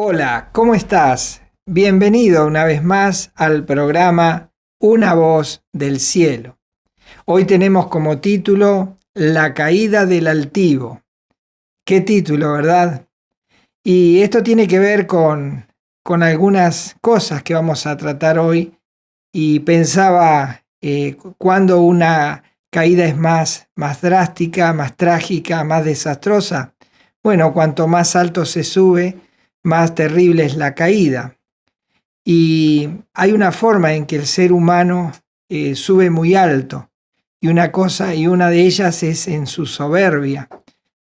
Hola, ¿cómo estás? Bienvenido una vez más al programa Una voz del cielo. Hoy tenemos como título La caída del altivo. Qué título, ¿verdad? Y esto tiene que ver con algunas cosas que vamos a tratar hoy y pensaba cuándo una caída es más drástica, más trágica, más desastrosa. Bueno, cuanto más alto se sube, más terrible es la caída. Y hay una forma en que el ser humano sube muy alto. Y una de ellas es en su soberbia.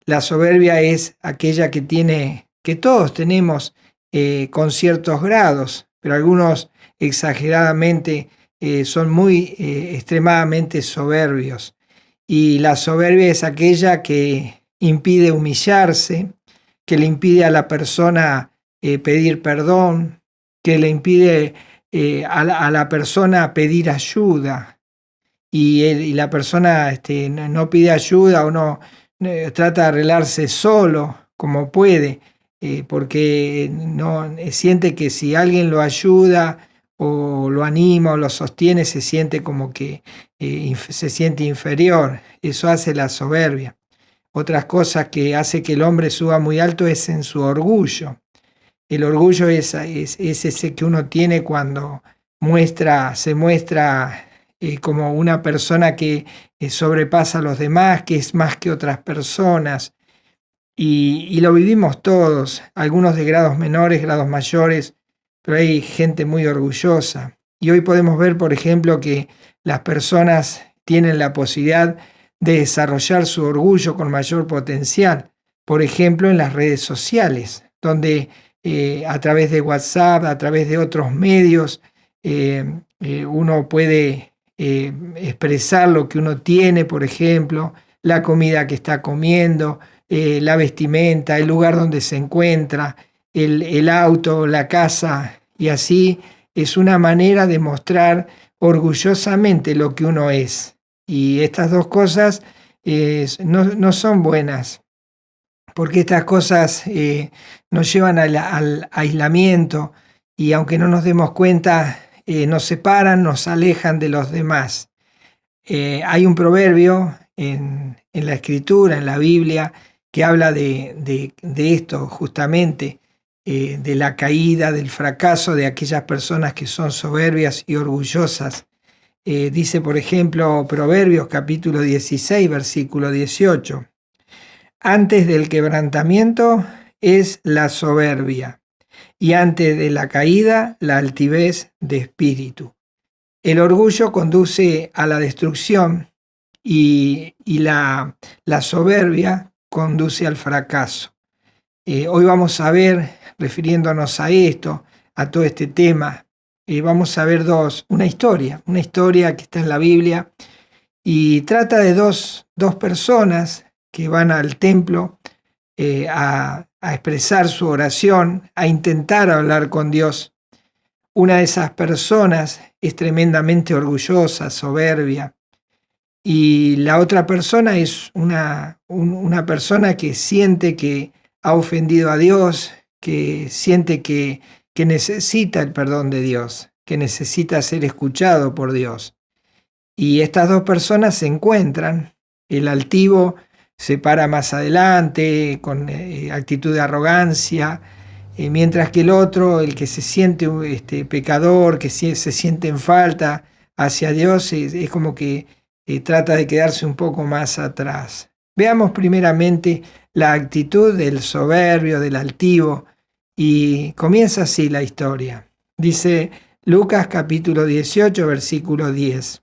La soberbia es aquella que todos tenemos con ciertos grados, pero algunos exageradamente son muy extremadamente soberbios. Y la soberbia es aquella que impide humillarse, que le impide a la persona pedir perdón, que le impide a la persona pedir ayuda. Y la persona no pide ayuda o no trata de arreglarse solo como puede, porque no siente que si alguien lo ayuda o lo anima o lo sostiene, se siente como que se siente inferior. Eso hace la soberbia. Otras cosas que hace que el hombre suba muy alto es en su orgullo. El orgullo es ese que uno tiene cuando se muestra como una persona que sobrepasa a los demás, que es más que otras personas. Y lo vivimos todos, algunos de grados menores, grados mayores, pero hay gente muy orgullosa. Y hoy podemos ver, por ejemplo, que las personas tienen la posibilidad de desarrollar su orgullo con mayor potencial. Por ejemplo, en las redes sociales, donde a través de WhatsApp, a través de otros medios, uno puede expresar lo que uno tiene, por ejemplo, la comida que está comiendo, la vestimenta, el lugar donde se encuentra, el auto, la casa, y así es una manera de mostrar orgullosamente lo que uno es. Y estas dos cosas no son buenas, porque estas cosas nos llevan al aislamiento y aunque no nos demos cuenta, nos separan, nos alejan de los demás. Hay un proverbio en la Escritura, en la Biblia, que habla de esto justamente, de la caída, del fracaso de aquellas personas que son soberbias y orgullosas. Dice, por ejemplo, Proverbios capítulo 16, versículo 18. Antes del quebrantamiento es la soberbia, y antes de la caída la altivez de espíritu. El orgullo conduce a la destrucción y la soberbia conduce al fracaso. Hoy vamos a ver, refiriéndonos a esto, a todo este tema, vamos a ver una historia que está en la Biblia y trata de dos personas que van al templo a expresar su oración, a intentar hablar con Dios. Una de esas personas es tremendamente orgullosa, soberbia, y la otra persona es una persona que siente que ha ofendido a Dios, que siente que necesita el perdón de Dios, que necesita ser escuchado por Dios. Y estas dos personas se encuentran. El altivo se para más adelante con actitud de arrogancia, mientras que el otro, el que se siente pecador, que se siente en falta hacia Dios, es como que trata de quedarse un poco más atrás. Veamos primeramente la actitud del soberbio, del altivo, y comienza así la historia. Dice Lucas capítulo 18, versículo 10.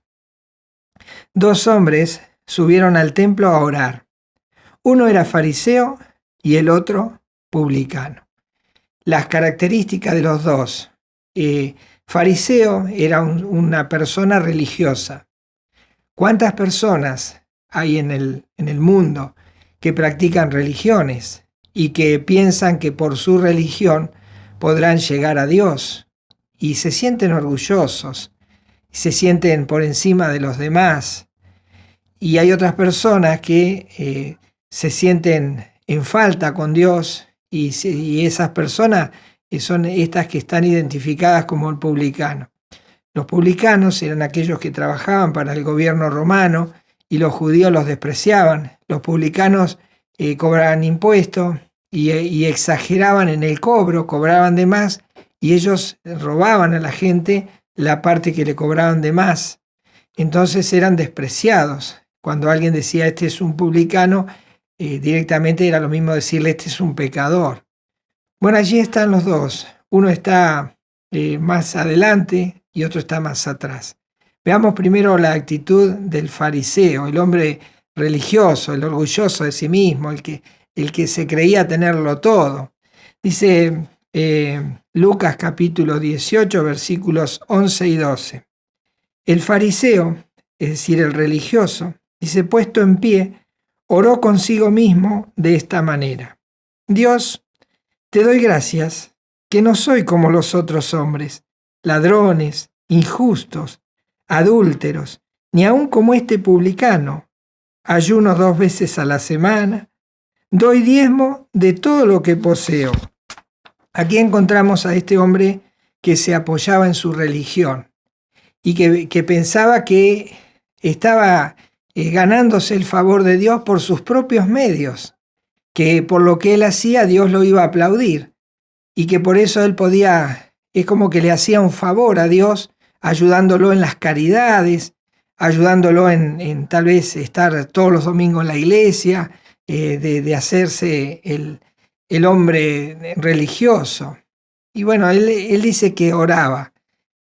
Dos hombres subieron al templo a orar. Uno era fariseo y el otro publicano. Las características de los dos. Fariseo era una persona religiosa. ¿Cuántas personas hay en el mundo que practican religiones y que piensan que por su religión podrán llegar a Dios y se sienten orgullosos, se sienten por encima de los demás? Y hay otras personas que se sienten en falta con Dios y esas personas son estas que están identificadas como el publicano. Los publicanos eran aquellos que trabajaban para el gobierno romano y los judíos los despreciaban. Los publicanos cobraban impuestos y exageraban en el cobro, cobraban de más y ellos robaban a la gente la parte que le cobraban de más. Entonces eran despreciados. Cuando alguien decía este es un publicano, directamente era lo mismo decirle este es un pecador. Bueno, allí están los dos. Uno está más adelante y otro está más atrás. Veamos primero la actitud del fariseo, el hombre religioso, el orgulloso de sí mismo, el que se creía tenerlo todo. Dice Lucas capítulo 18, versículos 11 y 12. El fariseo, es decir, el religioso, dice, puesto en pie, oró consigo mismo de esta manera. Dios, te doy gracias que no soy como los otros hombres, ladrones, injustos, adúlteros, ni aun como este publicano. Ayuno 2 veces a la semana, doy diezmo de todo lo que poseo. Aquí encontramos a este hombre que se apoyaba en su religión y que pensaba que estaba ganándose el favor de Dios por sus propios medios, que por lo que él hacía Dios lo iba a aplaudir y que por eso él podía, es como que le hacía un favor a Dios ayudándolo en las caridades, ayudándolo en tal vez estar todos los domingos en la iglesia, de hacerse el hombre religioso. Y bueno, él dice que oraba,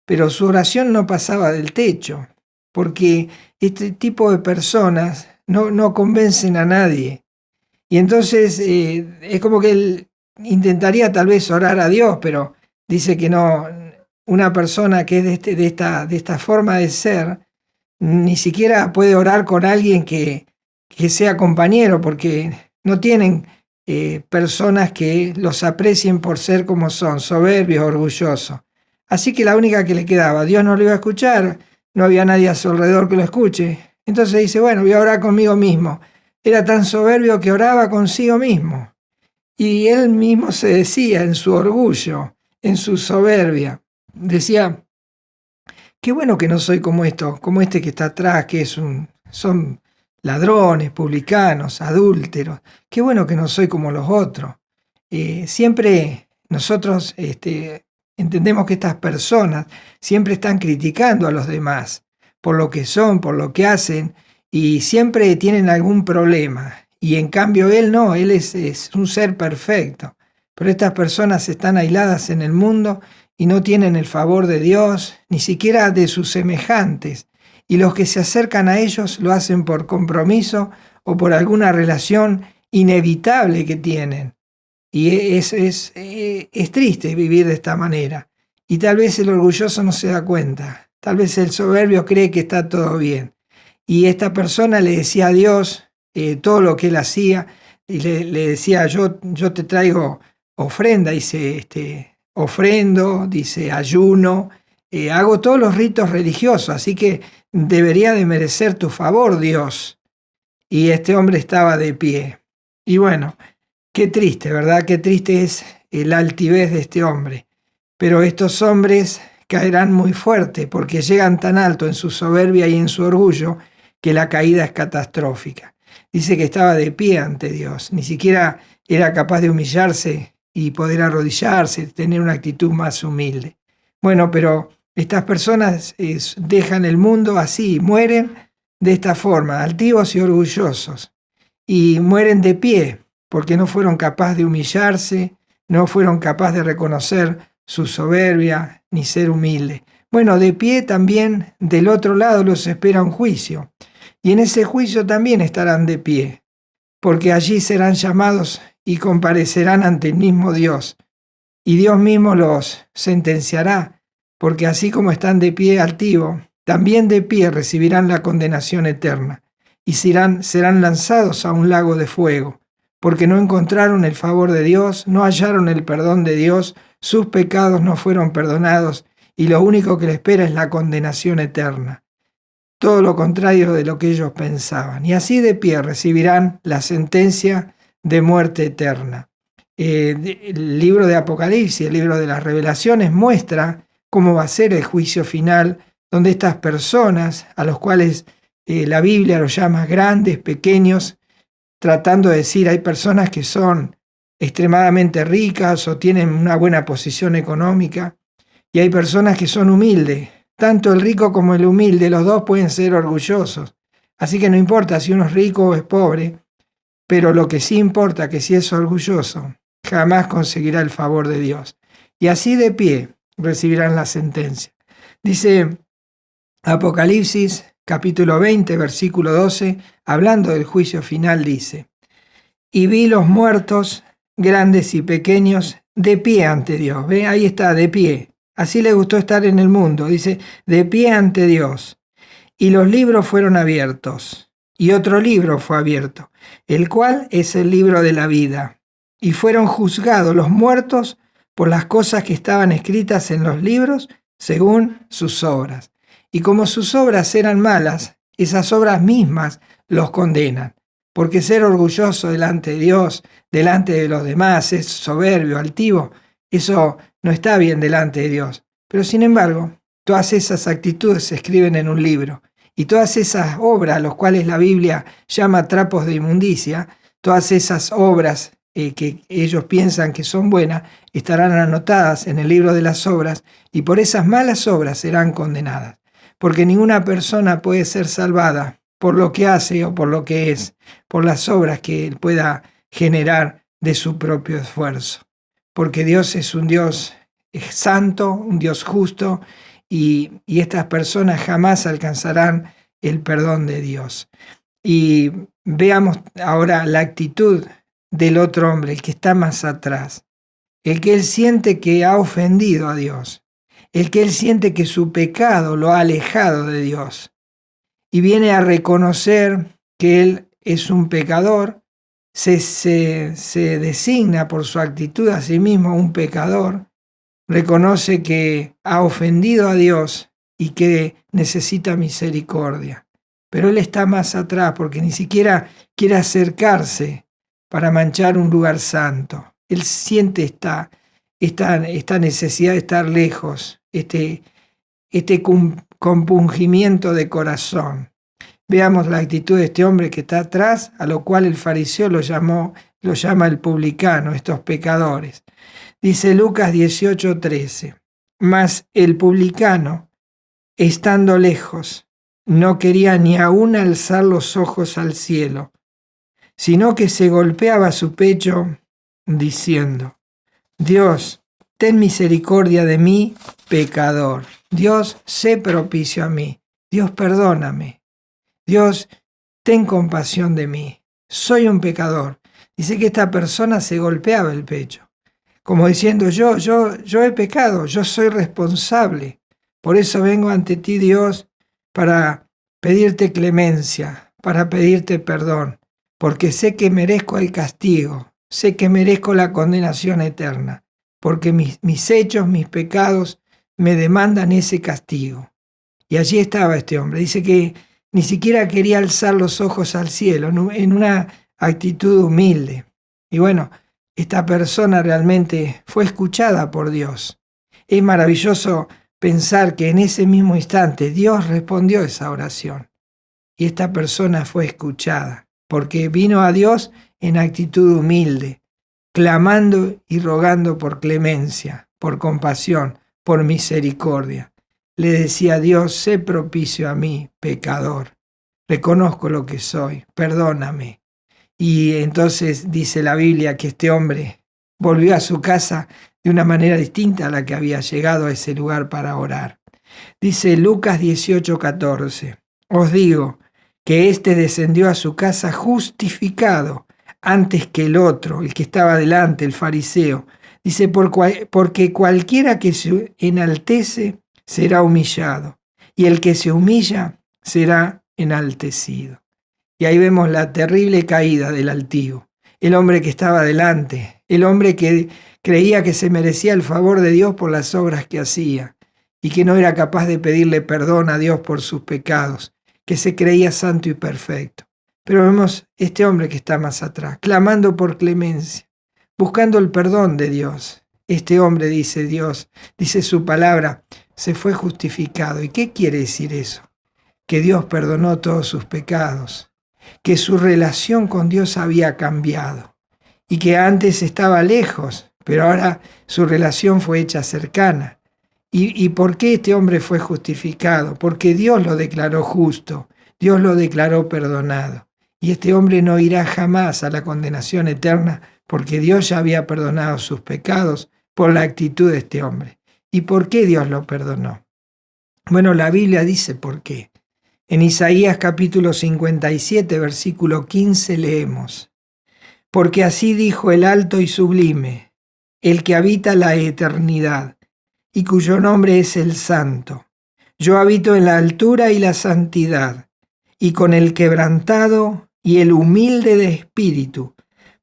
pero su oración no pasaba del techo, porque este tipo de personas no convencen a nadie. Y entonces es como que él intentaría tal vez orar a Dios, pero dice que no, una persona que es de esta forma de ser, ni siquiera puede orar con alguien que sea compañero, porque no tienen personas que los aprecien por ser como son, soberbios, orgullosos. Así que la única que le quedaba, Dios no lo iba a escuchar, no había nadie a su alrededor que lo escuche. Entonces dice, bueno, voy a orar conmigo mismo. Era tan soberbio que oraba consigo mismo. Y él mismo se decía en su orgullo, en su soberbia, decía, qué bueno que no soy como este que está atrás, que son ladrones, publicanos, adúlteros. Qué bueno que no soy como los otros. Siempre nosotros entendemos que estas personas siempre están criticando a los demás por lo que son, por lo que hacen, y siempre tienen algún problema. Y en cambio él no, él es un ser perfecto. Pero estas personas están aisladas en el mundo y no tienen el favor de Dios, ni siquiera de sus semejantes. Y los que se acercan a ellos lo hacen por compromiso o por alguna relación inevitable que tienen. Y es triste vivir de esta manera. Y tal vez el orgulloso no se da cuenta. Tal vez el soberbio cree que está todo bien. Y esta persona le decía a Dios todo lo que él hacía. Y le decía, yo te traigo ofrenda. Dice, ofrendo, dice, ayuno. Hago todos los ritos religiosos. Así que debería de merecer tu favor, Dios. Y este hombre estaba de pie. Y bueno, qué triste, ¿verdad? Qué triste es la altivez de este hombre. Pero estos hombres caerán muy fuerte porque llegan tan alto en su soberbia y en su orgullo que la caída es catastrófica. Dice que estaba de pie ante Dios, ni siquiera era capaz de humillarse y poder arrodillarse, tener una actitud más humilde. Bueno, pero estas personas dejan el mundo así, mueren de esta forma, altivos y orgullosos, y mueren de pie porque no fueron capaces de humillarse, no fueron capaces de reconocer su soberbia ni ser humilde. Bueno, de pie también del otro lado los espera un juicio, y en ese juicio también estarán de pie, porque allí serán llamados y comparecerán ante el mismo Dios, y Dios mismo los sentenciará, porque así como están de pie altivos, también de pie recibirán la condenación eterna, y serán lanzados a un lago de fuego, porque no encontraron el favor de Dios, no hallaron el perdón de Dios, sus pecados no fueron perdonados, y lo único que les espera es la condenación eterna. Todo lo contrario de lo que ellos pensaban. Y así de pie recibirán la sentencia de muerte eterna. el libro de Apocalipsis, el libro de las Revelaciones, muestra cómo va a ser el juicio final, donde estas personas, a los cuales la Biblia los llama grandes, pequeños, tratando de decir, hay personas que son extremadamente ricas o tienen una buena posición económica, y hay personas que son humildes. Tanto el rico como el humilde, los dos pueden ser orgullosos. Así que no importa si uno es rico o es pobre, pero lo que sí importa es que si es orgulloso, jamás conseguirá el favor de Dios. Y así de pie recibirán la sentencia. Dice Apocalipsis capítulo 20, versículo 12, hablando del juicio final, dice: y vi los muertos, grandes y pequeños, de pie ante Dios. ¿Ve? Ahí está, de pie. Así le gustó estar en el mundo. Dice, de pie ante Dios. Y los libros fueron abiertos. Y otro libro fue abierto, el cual es el libro de la vida. Y fueron juzgados los muertos por las cosas que estaban escritas en los libros según sus obras. Y como sus obras eran malas, esas obras mismas los condenan. Porque ser orgulloso delante de Dios, delante de los demás, es soberbio, altivo, eso no está bien delante de Dios. Pero sin embargo, todas esas actitudes se escriben en un libro. Y todas esas obras, los cuales la Biblia llama trapos de inmundicia, todas esas obras que ellos piensan que son buenas, estarán anotadas en el libro de las obras y por esas malas obras serán condenadas. Porque ninguna persona puede ser salvada por lo que hace o por lo que es, por las obras que él pueda generar de su propio esfuerzo. Porque Dios es un Dios santo, un Dios justo, y estas personas jamás alcanzarán el perdón de Dios. Y veamos ahora la actitud del otro hombre, el que está más atrás, el que él siente que ha ofendido a Dios, el que él siente que su pecado lo ha alejado de Dios, y viene a reconocer que él es un pecador, se designa por su actitud a sí mismo un pecador, reconoce que ha ofendido a Dios y que necesita misericordia. Pero él está más atrás porque ni siquiera quiere acercarse para manchar un lugar santo. Él siente esta necesidad de estar lejos, este compungimiento de corazón. Veamos la actitud de este hombre que está atrás, a lo cual el fariseo lo llama el publicano, estos pecadores. Dice Lucas 18:13, mas el publicano, estando lejos, no quería ni aún alzar los ojos al cielo, sino que se golpeaba su pecho diciendo, Dios, ten misericordia de mí, pecador. Dios, sé propicio a mí. Dios, perdóname. Dios, ten compasión de mí. Soy un pecador. Dice que esta persona se golpeaba el pecho, como diciendo, yo he pecado, yo soy responsable. Por eso vengo ante ti, Dios, para pedirte clemencia, para pedirte perdón, porque sé que merezco el castigo, sé que merezco la condenación eterna, porque mis hechos, mis pecados me demandan ese castigo. Y allí estaba este hombre. Dice que ni siquiera quería alzar los ojos al cielo, en una actitud humilde. Y bueno, esta persona realmente fue escuchada por Dios. Es maravilloso pensar que en ese mismo instante Dios respondió esa oración. Y esta persona fue escuchada, porque vino a Dios en actitud humilde, clamando y rogando por clemencia, por compasión, por misericordia. Le decía a Dios, sé propicio a mí, pecador. Reconozco lo que soy, perdóname. Y entonces dice la Biblia que este hombre volvió a su casa de una manera distinta a la que había llegado a ese lugar para orar. Dice Lucas 18:14, os digo que éste descendió a su casa justificado antes que el otro, el que estaba delante, el fariseo. Dice, porque cualquiera que se enaltece será humillado, y el que se humilla será enaltecido. Y ahí vemos la terrible caída del altivo. El hombre que estaba delante, el hombre que creía que se merecía el favor de Dios por las obras que hacía y que no era capaz de pedirle perdón a Dios por sus pecados, que se creía santo y perfecto. Pero vemos este hombre que está más atrás, clamando por clemencia, buscando el perdón de Dios. Este hombre, dice Dios, dice su palabra, se fue justificado. ¿Y qué quiere decir eso? Que Dios perdonó todos sus pecados, que su relación con Dios había cambiado y que antes estaba lejos, pero ahora su relación fue hecha cercana. ¿Y por qué este hombre fue justificado? Porque Dios lo declaró justo, Dios lo declaró perdonado. Y este hombre no irá jamás a la condenación eterna porque Dios ya había perdonado sus pecados por la actitud de este hombre. ¿Y por qué Dios lo perdonó? Bueno, la Biblia dice por qué. En Isaías capítulo 57, versículo 15 leemos: Porque así dijo el alto y sublime, el que habita la eternidad, y cuyo nombre es el Santo. Yo habito en la altura y la santidad, y con el quebrantado y el humilde de espíritu,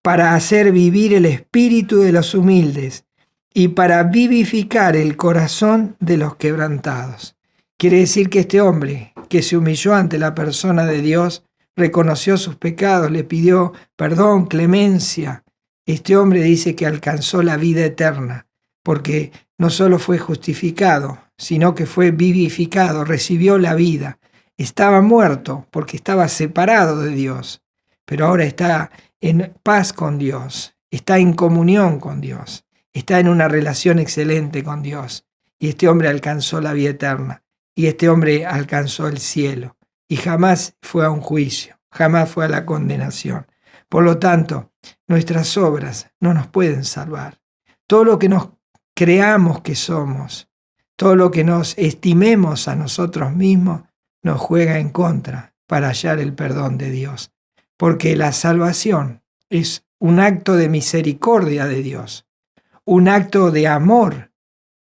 para hacer vivir el espíritu de los humildes, y para vivificar el corazón de los quebrantados. Quiere decir que este hombre, que se humilló ante la persona de Dios, reconoció sus pecados, le pidió perdón, clemencia. Este hombre dice que alcanzó la vida eterna, porque no solo fue justificado, sino que fue vivificado, recibió la vida. Estaba muerto porque estaba separado de Dios, pero ahora está en paz con Dios, está en comunión con Dios, está en una relación excelente con Dios. Y este hombre alcanzó la vida eterna, y este hombre alcanzó el cielo, y jamás fue a un juicio, jamás fue a la condenación. Por lo tanto, nuestras obras no nos pueden salvar. Todo lo que nos creamos que somos, todo lo que nos estimemos a nosotros mismos, nos juega en contra para hallar el perdón de Dios. Porque la salvación es un acto de misericordia de Dios, un acto de amor,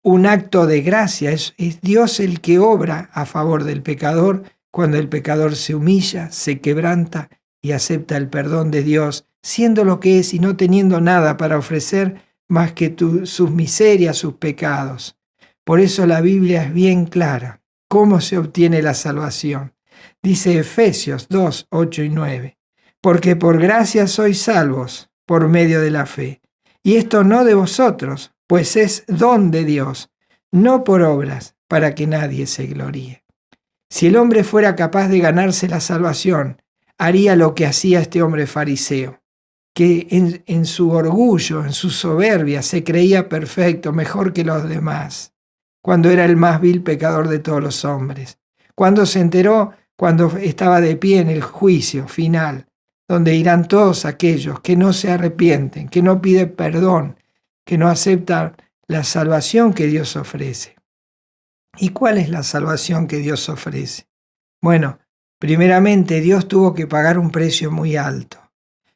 un acto de gracia. Es Dios el que obra a favor del pecador cuando el pecador se humilla, se quebranta y acepta el perdón de Dios, siendo lo que es y no teniendo nada para ofrecer más que sus miserias, sus pecados. Por eso la Biblia es bien clara. ¿Cómo se obtiene la salvación? Dice Efesios 2, 8 y 9. Porque por gracia sois salvos por medio de la fe. Y esto no de vosotros, pues es don de Dios, no por obras, para que nadie se gloríe. Si el hombre fuera capaz de ganarse la salvación, haría lo que hacía este hombre fariseo, que en su orgullo, en su soberbia, se creía perfecto, mejor que los demás, cuando era el más vil pecador de todos los hombres. Cuando se enteró, cuando estaba de pie en el juicio final, donde irán todos aquellos que no se arrepienten, que no piden perdón, que no aceptan la salvación que Dios ofrece. ¿Y cuál es la salvación que Dios ofrece? Bueno, primeramente Dios tuvo que pagar un precio muy alto.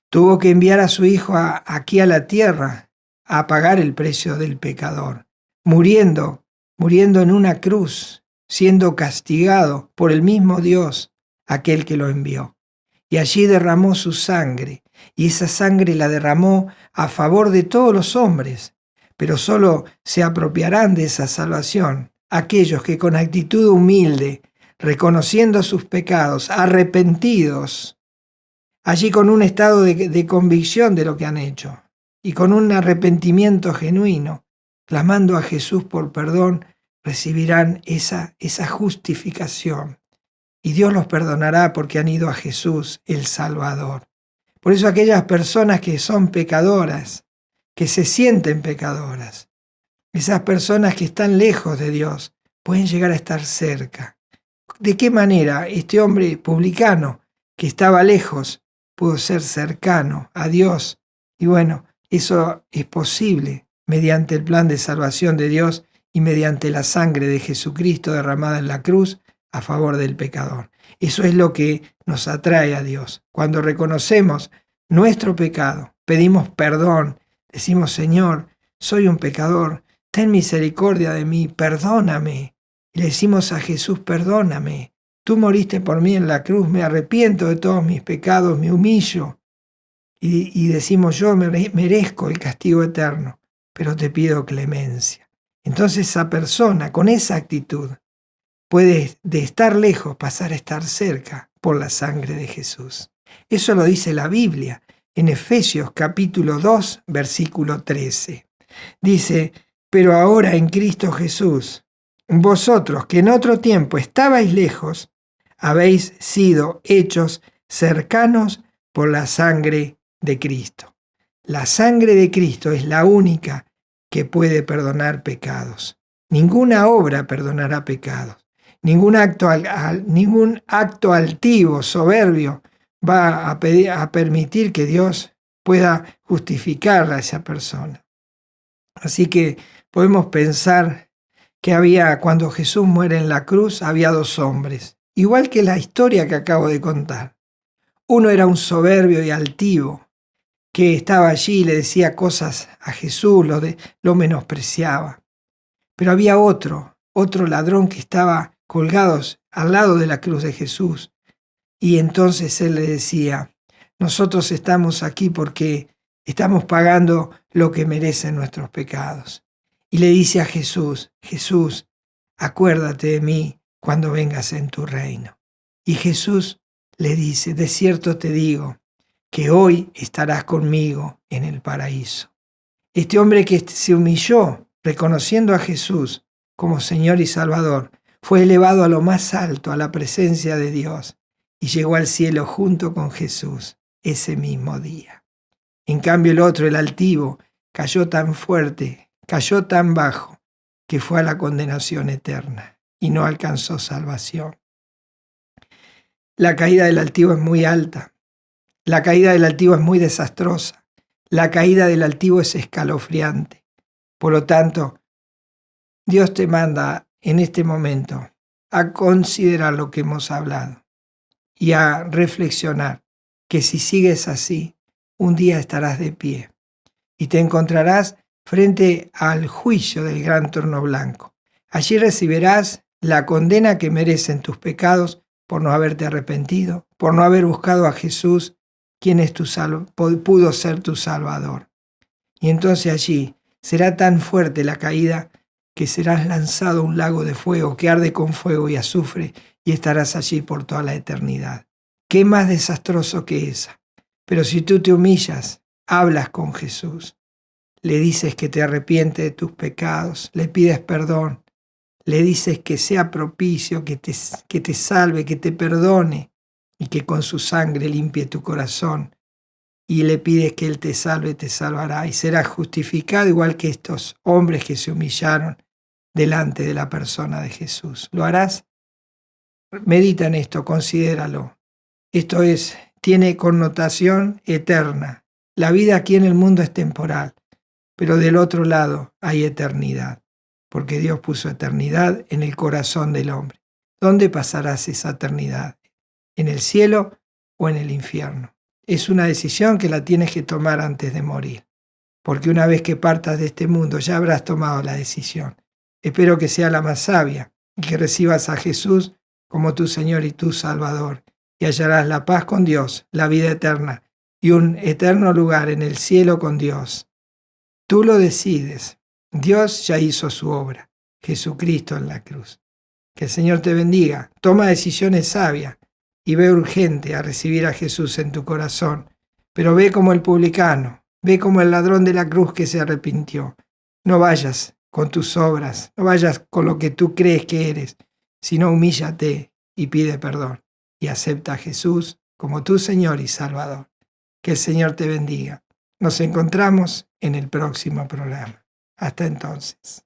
Tuvo que enviar a su Hijo aquí a la tierra a pagar el precio del pecador, muriendo en una cruz, siendo castigado por el mismo Dios, aquel que lo envió. Y allí derramó su sangre, y esa sangre la derramó a favor de todos los hombres, pero solo se apropiarán de esa salvación aquellos que con actitud humilde, reconociendo sus pecados, arrepentidos, allí con un estado de convicción de lo que han hecho, y con un arrepentimiento genuino, clamando a Jesús por perdón, recibirán esa justificación. Y Dios los perdonará porque han ido a Jesús, el Salvador. Por eso aquellas personas que son pecadoras, que se sienten pecadoras, esas personas que están lejos de Dios, pueden llegar a estar cerca. ¿De qué manera este hombre publicano que estaba lejos pudo ser cercano a Dios? Y bueno, eso es posible mediante el plan de salvación de Dios y mediante la sangre de Jesucristo derramada en la cruz a favor del pecador. Eso es lo que nos atrae a Dios. Cuando reconocemos nuestro pecado, pedimos perdón, decimos: Señor, soy un pecador, ten misericordia de mí, perdóname. Y le decimos a Jesús: perdóname, tú moriste por mí en la cruz, me arrepiento de todos mis pecados, me humillo. Y decimos: yo merezco el castigo eterno, pero te pido clemencia. Entonces esa persona con esa actitud puede de estar lejos pasar a estar cerca por la sangre de Jesús. Eso lo dice la Biblia en Efesios capítulo 2, versículo 13. Dice: pero ahora en Cristo Jesús, vosotros que en otro tiempo estabais lejos, habéis sido hechos cercanos por la sangre de Cristo. La sangre de Cristo es la única que puede perdonar pecados. Ninguna obra perdonará pecados. Ningún acto altivo, soberbio, va a permitir que Dios pueda justificar a esa persona. Así que podemos pensar que cuando Jesús muere en la cruz, había dos hombres, igual que la historia que acabo de contar. Uno era un soberbio y altivo, que estaba allí y le decía cosas a Jesús, lo menospreciaba. Pero había otro ladrón que estaba colgado al lado de la cruz de Jesús. Y entonces él le decía: nosotros estamos aquí porque estamos pagando lo que merecen nuestros pecados. Y le dice a Jesús: Jesús, acuérdate de mí cuando vengas en tu reino. Y Jesús le dice: de cierto te digo, que hoy estarás conmigo en el paraíso. Este hombre que se humilló, reconociendo a Jesús como Señor y Salvador, fue elevado a lo más alto, a la presencia de Dios, y llegó al cielo junto con Jesús ese mismo día. En cambio el otro, el altivo, cayó tan fuerte, cayó tan bajo, que fue a la condenación eterna y no alcanzó salvación. La caída del altivo es muy alta. La caída del altivo es muy desastrosa. La caída del altivo es escalofriante. Por lo tanto, Dios te manda en este momento a considerar lo que hemos hablado y a reflexionar que si sigues así, un día estarás de pie y te encontrarás frente al juicio del gran trono blanco. Allí recibirás la condena que merecen tus pecados por no haberte arrepentido, por no haber buscado a Jesús, quien es pudo ser tu Salvador. Y entonces allí será tan fuerte la caída que serás lanzado a un lago de fuego que arde con fuego y azufre, y estarás allí por toda la eternidad. ¿Qué más desastroso que esa? Pero si tú te humillas, hablas con Jesús, le dices que te arrepientes de tus pecados, le pides perdón, le dices que sea propicio, que te salve, que te perdone y que con su sangre limpie tu corazón, y le pides que Él te salve, te salvará y serás justificado igual que estos hombres que se humillaron delante de la persona de Jesús. ¿Lo harás? Medita en esto, considéralo. Esto tiene connotación eterna. La vida aquí en el mundo es temporal, pero del otro lado hay eternidad, porque Dios puso eternidad en el corazón del hombre. ¿Dónde pasarás esa eternidad? ¿En el cielo o en el infierno? Es una decisión que la tienes que tomar antes de morir, porque una vez que partas de este mundo ya habrás tomado la decisión. Espero que sea la más sabia y que recibas a Jesús como tu Señor y tu Salvador, y hallarás la paz con Dios, la vida eterna y un eterno lugar en el cielo con Dios. Tú lo decides. Dios ya hizo su obra, Jesucristo en la cruz. Que el Señor te bendiga. Toma decisiones sabias y ve urgente a recibir a Jesús en tu corazón. Pero ve como el publicano, ve como el ladrón de la cruz que se arrepintió. No vayas con tus obras, no vayas con lo que tú crees que eres, sino humíllate y pide perdón y acepta a Jesús como tu Señor y Salvador. Que el Señor te bendiga. Nos encontramos en el próximo programa. Hasta entonces.